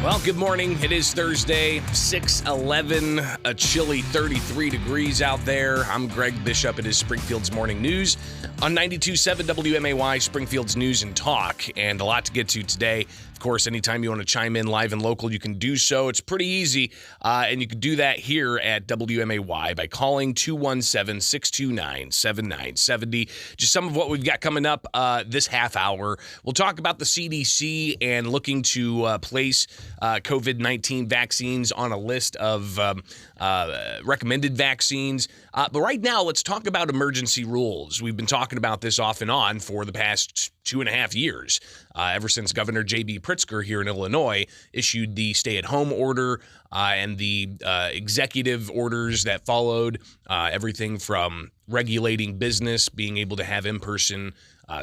Well, good morning. It is Thursday, 6/11, a chilly 33 degrees out there. I'm Greg Bishop. It is Springfield's Morning News on 92.7 WMAY, Springfield's News and Talk, and a lot to get to today. Of course, anytime you want to chime in live and local, you can do so. It's pretty easy, and you can do that here at WMAY by calling 217-629-7970. Just some of what we've got coming up this half hour. We'll talk about the CDC and looking to place COVID-19 vaccines on a list of recommended vaccines. But right now, let's talk about emergency rules. We've been talking about this off and on for the past 2.5 years, ever since Governor J.B. Pritzker here in Illinois issued the stay-at-home order and the executive orders that followed, everything from regulating business, being able to have in-person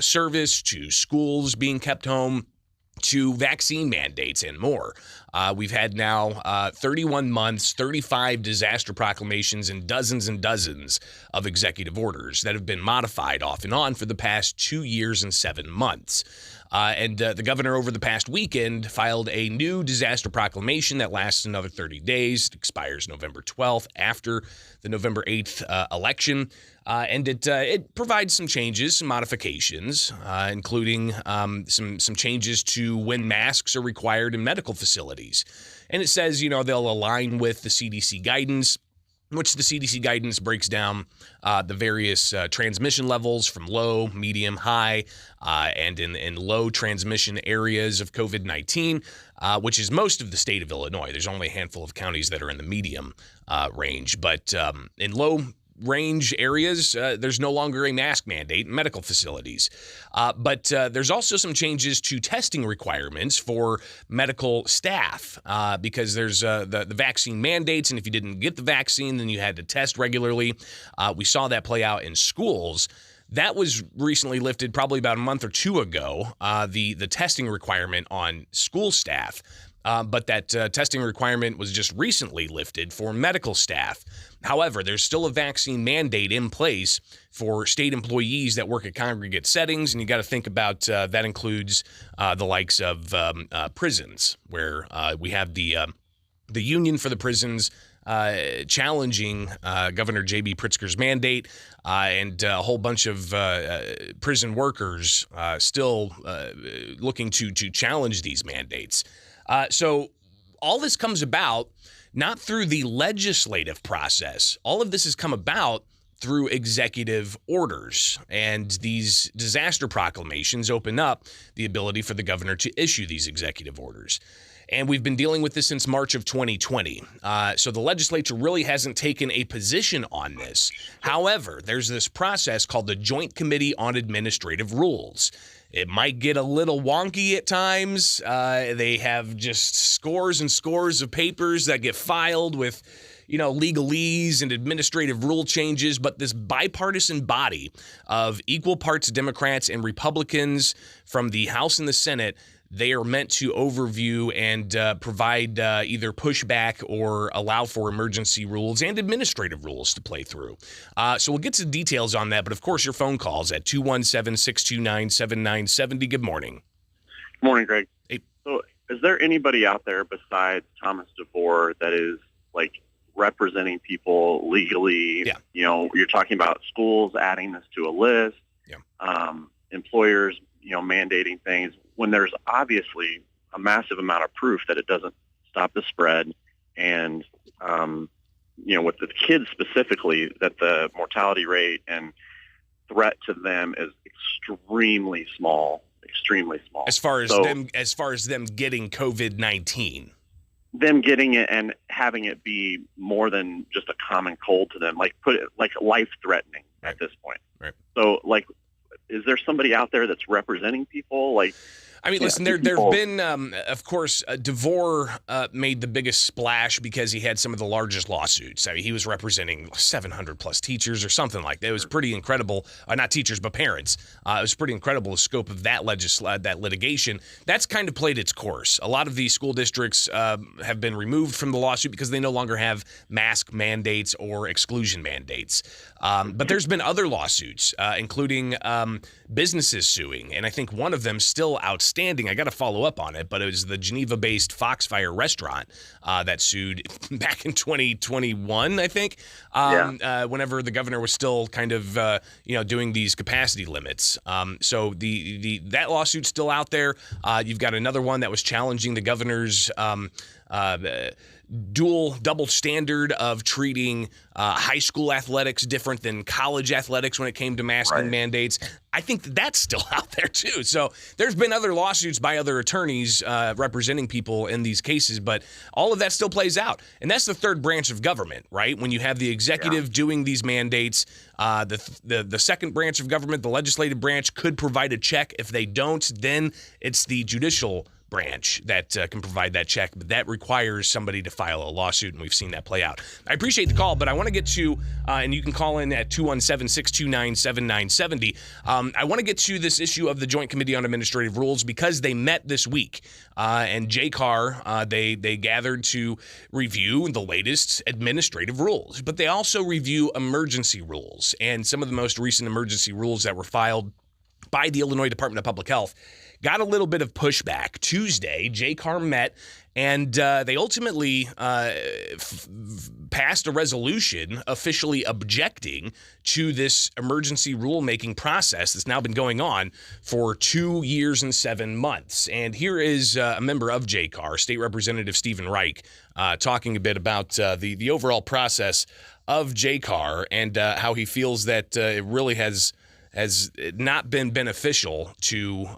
service, to schools being kept home, to vaccine mandates and more. We've had now 31 months, 35 disaster proclamations, and dozens of executive orders that have been modified off and on for the past 2 years and 7 months. And the governor over the past weekend filed a new disaster proclamation that lasts another 30 days. It expires November 12th after the November 8th election. And it provides some changes, some modifications, including some changes to when masks are required in medical facilities. And it says, they'll align with the CDC guidance, which the CDC guidance breaks down the various transmission levels from low, medium, high, and in low transmission areas of COVID-19, which is most of the state of Illinois. There's only a handful of counties that are in the medium range. But in low range areas, there's no longer a mask mandate in medical facilities. But there's also some changes to testing requirements for medical staff because there's the vaccine mandates, and if you didn't get the vaccine, then you had to test regularly. We saw that play out in schools. That was recently lifted probably about a month or two ago, the testing requirement on school staff. But that testing requirement was just recently lifted for medical staff. However, there's still a vaccine mandate in place for state employees that work at congregate settings, and you got to think about that includes the likes of prisons, where we have the union for the prisons challenging Governor J.B. Pritzker's mandate, and a whole bunch of prison workers still looking to challenge these mandates. So all this comes about not through the legislative process. All of this has come about through executive orders, and these disaster proclamations open up the ability for the governor to issue these executive orders. And we've been dealing with this since March of 2020. So the legislature really hasn't taken a position on this. However, there's this process called the Joint Committee on Administrative Rules. It might get a little wonky at times. They have just scores and scores of papers that get filed with, legalese and administrative rule changes. But this bipartisan body of equal parts Democrats and Republicans from the House and the Senate, they are meant to overview and provide either pushback or allow for emergency rules and administrative rules to play through. So we'll get to details on that. But, of course, your phone calls at 217-629-7970. Good morning. Good morning, Greg. Hey. So is there anybody out there besides Thomas DeVore that is, representing people legally? Yeah. You're talking about schools adding this to a list, employers, mandating things, when there's obviously a massive amount of proof that it doesn't stop the spread. And, with the kids specifically, that the mortality rate and threat to them is extremely small. As far as them getting COVID-19. Them getting it and having it be more than just a common cold to them, life-threatening at this point. Right. So, is there somebody out there that's representing people? Listen, there have been, of course, DeVore made the biggest splash because he had some of the largest lawsuits. He was representing 700 plus teachers or something like that. It was pretty incredible. Not teachers, but parents. It was pretty incredible, the scope of that litigation. That's kind of played its course. A lot of these school districts have been removed from the lawsuit because they no longer have mask mandates or exclusion mandates. But there's been other lawsuits, including businesses suing, and I think one of them still outstanding outstanding. I got to follow up on it, but it was the Geneva-based Foxfire restaurant that sued back in 2021, I think, whenever the governor was still kind of, doing these capacity limits. So that lawsuit's still out there. You've got another one that was challenging the governor's double standard of treating high school athletics different than college athletics when it came to masking mandates. I think that's still out there too. So there's been other lawsuits by other attorneys representing people in these cases, but all of that still plays out. And that's the third branch of government, right? When you have the executive doing these mandates, the second branch of government, the legislative branch, could provide a check. If they don't, then it's the judicial branch that can provide that check, but that requires somebody to file a lawsuit, and we've seen that play out. I appreciate the call, but I want to get to, and you can call in at 217-629-7970. I want to get to this issue of the Joint Committee on Administrative Rules because they met this week, and JCAR, they gathered to review the latest administrative rules, but they also review emergency rules, and some of the most recent emergency rules that were filed by the Illinois Department of Public Health got a little bit of pushback. Tuesday, JCAR met, and they ultimately passed a resolution officially objecting to this emergency rulemaking process that's now been going on for 2 years and 7 months. And here is a member of JCAR, State Representative Stephen Reich, talking a bit about the overall process of JCAR and how he feels that it really has not been beneficial to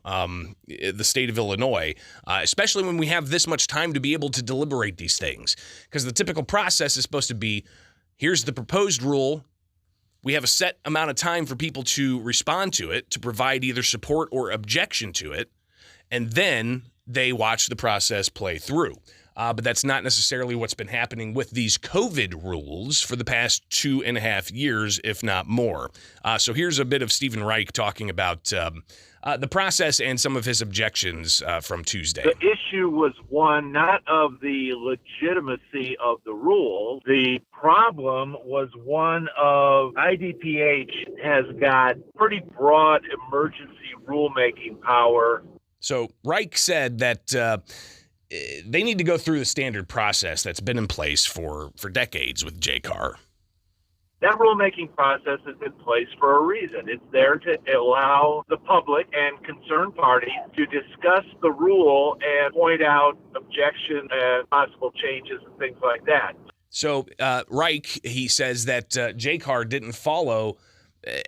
the state of Illinois, especially when we have this much time to be able to deliberate these things. Because the typical process is supposed to be, here's the proposed rule. We have a set amount of time for people to respond to it, to provide either support or objection to it, and then they watch the process play through. But that's not necessarily what's been happening with these COVID rules for the past 2.5 years, if not more. So here's a bit of Stephen Reich talking about the process and some of his objections from Tuesday. The issue was one not of the legitimacy of the rule. The problem was one of IDPH has got pretty broad emergency rulemaking power. So Reich said that they need to go through the standard process that's been in place for decades with JCAR. That rulemaking process is in place for a reason. It's there to allow the public and concerned parties to discuss the rule and point out objections and possible changes and things like that. So Reich, he says that JCAR didn't follow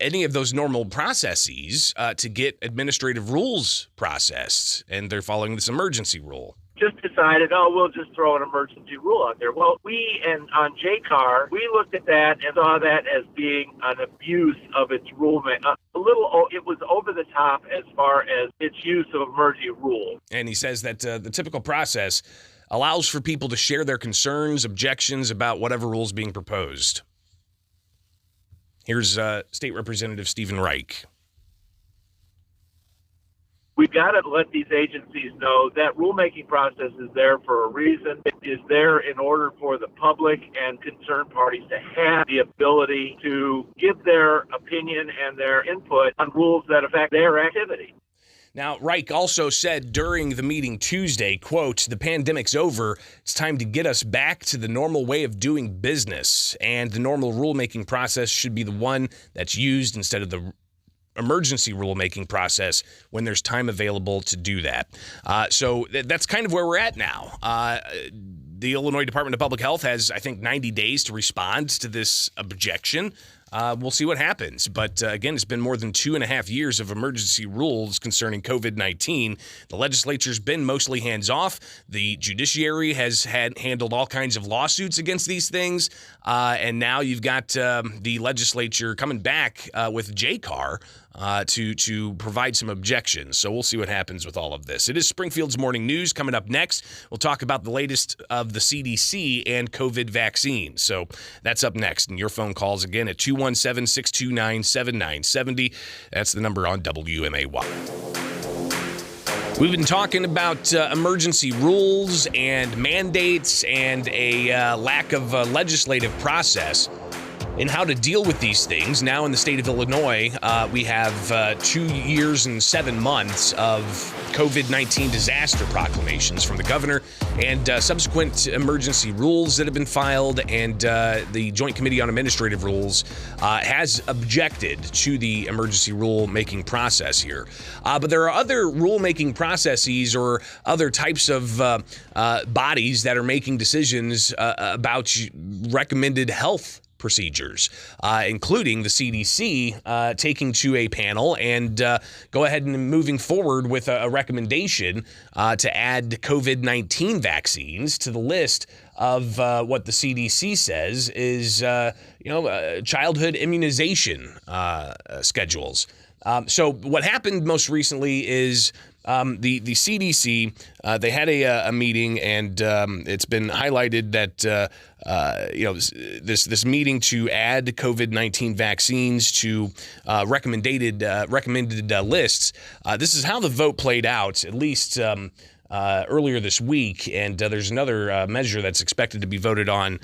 any of those normal processes to get administrative rules processed, and they're following this emergency rule. Just decided, we'll just throw an emergency rule out there. Well, on JCAR, we looked at that and saw that as being an abuse of its rulemaking. It was over the top as far as its use of emergency rule. And he says that the typical process allows for people to share their concerns, objections about whatever rule's being proposed. Here's State Representative Stephen Reich. We've got to let these agencies know that rulemaking process is there for a reason. It is there in order for the public and concerned parties to have the ability to give their opinion and their input on rules that affect their activity. Now, Reich also said during the meeting Tuesday, quote, "The pandemic's over. It's time to get us back to the normal way of doing business. And the normal rulemaking process should be the one that's used instead of the emergency rulemaking process when there's time available to do that." So that's kind of where we're at now. The Illinois Department of Public Health has, I think, 90 days to respond to this objection. We'll see what happens. But again, it's been more than 2.5 years of emergency rules concerning COVID-19. The legislature's been mostly hands-off. The judiciary has handled all kinds of lawsuits against these things. And now you've got the legislature coming back with JCAR to provide some objections. So we'll see what happens with all of this. It is Springfield's Morning News. Coming up next, we'll talk about the latest of the CDC and COVID vaccines. So that's up next. And your phone calls again at 217-629-7970. That's the number on WMAY. We've been talking about emergency rules and mandates and a lack of legislative process. in how to deal with these things. Now in the state of Illinois, we have 2 years and 7 months of COVID-19 disaster proclamations from the governor and subsequent emergency rules that have been filed, and the Joint Committee on Administrative Rules has objected to the emergency rule-making process here. But there are other rule-making processes or other types of bodies that are making decisions about recommended health procedures, including the CDC taking to a panel and go ahead and moving forward with a recommendation to add COVID-19 vaccines to the list of what the CDC says is, childhood immunization schedules. So what happened most recently is the CDC, they had a meeting, and it's been highlighted that this meeting to add COVID-19 vaccines to recommended lists. This is how the vote played out, at least earlier this week, and there's another measure that's expected to be voted on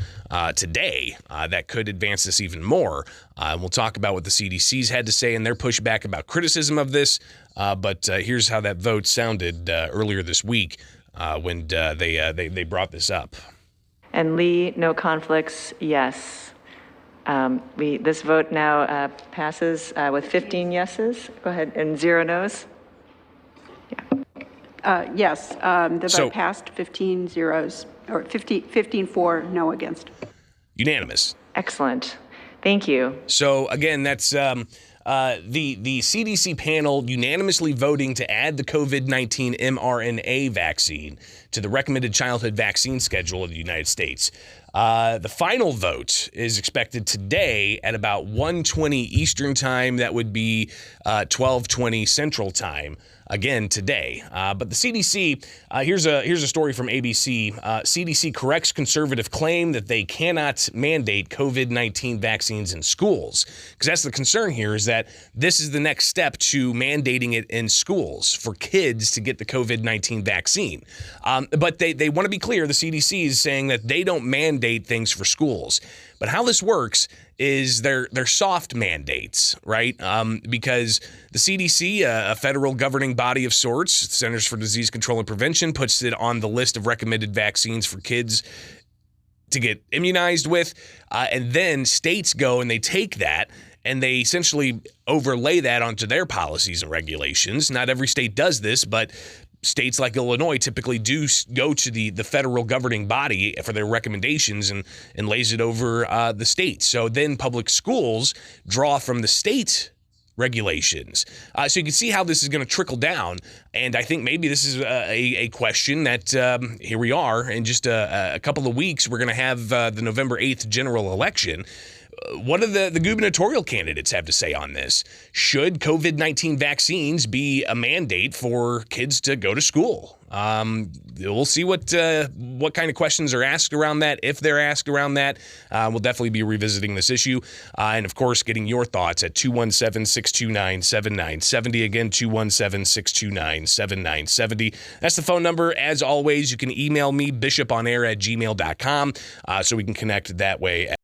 today that could advance this even more. We'll talk about what the CDC's had to say and their pushback about criticism of this, but here's how that vote sounded earlier this week when they brought this up. And Lee, no conflicts, yes. This vote now passes with 15 yeses. Go ahead, and 0 noes. Yes, the vote passed 15 zeros, or 15 for, no against. Unanimous. Excellent. Thank you. So again, that's the CDC panel unanimously voting to add the COVID-19 mRNA vaccine to the recommended childhood vaccine schedule of the United States. The final vote is expected today at about 1:20 Eastern time. That would be 12:20 Central time. Again today, but the CDC. Here's a story from ABC. CDC corrects conservative claim that they cannot mandate COVID-19 vaccines in schools, because that's the concern here. Is that this is the next step to mandating it in schools for kids to get the COVID-19 vaccine. But they want to be clear. The CDC is saying that they don't mandate things for schools. But how this works is they're soft mandates, right? Because the CDC, a federal governing body of sorts, Centers for Disease Control and Prevention, puts it on the list of recommended vaccines for kids to get immunized with. And then states go and they take that and they essentially overlay that onto their policies and regulations. Not every state does this, but states like Illinois typically do go to the federal governing body for their recommendations and lays it over the state. So then public schools draw from the state regulations. So you can see how this is going to trickle down. And I think maybe this is a question that here we are in just a couple of weeks. We're going to have the November 8th general election. What do the gubernatorial candidates have to say on this? Should COVID-19 vaccines be a mandate for kids to go to school? We'll see what kind of questions are asked around that, if they're asked around that. We'll definitely be revisiting this issue. And, of course, getting your thoughts at 217-629-7970. Again, 217-629-7970. That's the phone number. As always, you can email me, bishoponair@gmail.com, so we can connect that way.